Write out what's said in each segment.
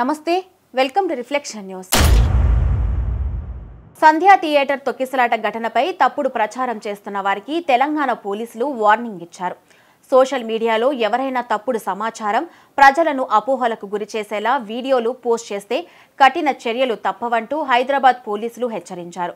నమస్తే welcome to reflection news. Sandhya theatre తొక్కిసలాట ఘటనపై తప్పుడు ప్రచారం చేస్తున్న వారికి తెలంగాణ పోలీసులు వార్నింగ్ ఇచ్చారు. సోషల్ మీడియాలో ఎవరైనా తప్పుడు సమాచారం, ప్రజలను అపోహలకు గురిచేసేలా వీడియోలు పోస్ట్ చేస్తే కఠిన చర్యలు తప్పవంటూ హైదరాబాద్ పోలీసులు హెచ్చరించారు.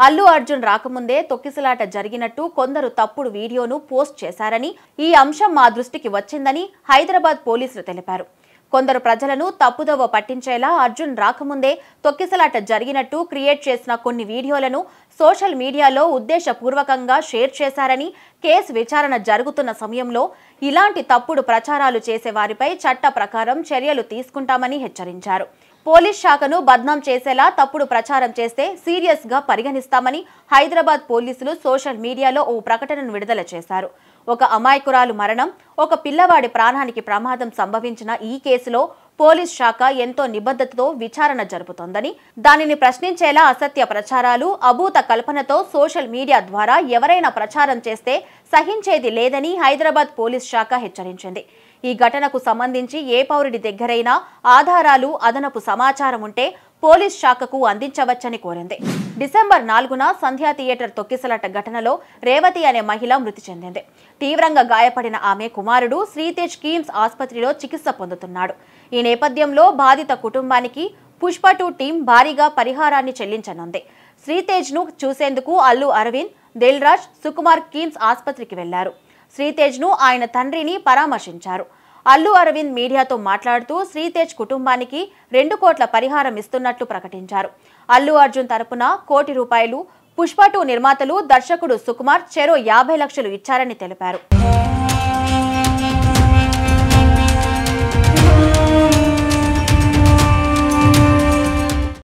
అల్లు అర్జున్ రాకముందే తొక్కిసలాట జరిగినట్టు కొందరు తప్పుడు వీడియోను పోస్ట్ చేశారని, ఈ అంశం మా దృష్టికి వచ్చిందని హైదరాబాద్ పోలీసులు తెలిపారు. కొందరు ప్రజలను తప్పుదోవ పట్టించేలా అర్జున్ రాకముందే తొక్కిసలాట జరిగినట్టు క్రియేట్ చేసిన కొన్ని వీడియోలను సోషల్ మీడియాలో ఉద్దేశపూర్వకంగా షేర్ చేశారని, కేసు విచారణ జరుగుతున్న సమయంలో ఇలాంటి తప్పుడు ప్రచారాలు చేసే వారిపై చట్ట ప్రకారం చర్యలు తీసుకుంటామని హెచ్చరించారు. పోలీస్ శాఖను బద్నాం చేసేలా తప్పుడు ప్రచారం చేస్తే సీరియస్ గా పరిగణిస్తామని హైదరాబాద్ పోలీసులు సోషల్ మీడియాలో ఓ ప్రకటనను విడుదల చేశారు. ఒక అమాయకురాలు మరణం, ఒక పిల్లవాడి ప్రాణానికి ప్రమాదం సంభవించిన ఈ కేసులో పోలీస్ శాఖ ఎంతో నిబద్ధతతో విచారణ జరుపుతోందని, దానిని ప్రశ్నించేలా అసత్య ప్రచారాలు, అభూత కల్పనతో సోషల్ మీడియా ద్వారా ఎవరైనా ప్రచారం చేస్తే సహించేది లేదని హైదరాబాద్ పోలీస్ శాఖ హెచ్చరించింది. ఈ ఘటనకు సంబంధించి ఏ పౌరుడి దగ్గరైనా ఆధారాలు, అదనపు సమాచారం ఉంటే పోలీస్ శాఖకు అందించవచ్చని కోరింది. డిసెంబర్ 4న సంధ్యా థియేటర్ తొక్కిసలాట ఘటనలో రేవతి అనే మహిళ మృతి చెందింది. తీవ్రంగా గాయపడిన ఆమె కుమారుడు శ్రీతేజ్ కిమ్స్ ఆసుపత్రిలో చికిత్స పొందుతున్నాడు. ఈ నేపథ్యంలో బాధిత కుటుంబానికి పుష్ప 2 టీం భారీగా పరిహారాన్ని చెల్లించనుంది. శ్రీతేజ్ ను చూసేందుకు అల్లు అరవింద్, దిల్ రాజ్, సుకుమార్ కిమ్స్ ఆసుపత్రికి వెళ్లారు. శ్రీతేజ్ ను ఆయన తండ్రిని పరామర్శించారు. అల్లు అరవింద్ మీడియాతో మాట్లాడుతూ శ్రీతేజ్ కుటుంబానికి 2 కోట్ల పరిహారం ఇస్తున్నట్లు ప్రకటించారు. అల్లు అర్జున్ తరపున ₹1 కోటి, పుష్ప 2 నిర్మాతలు, దర్శకుడు సుకుమార్ చెరో 50 లక్షలు ఇచ్చారని తెలిపారు.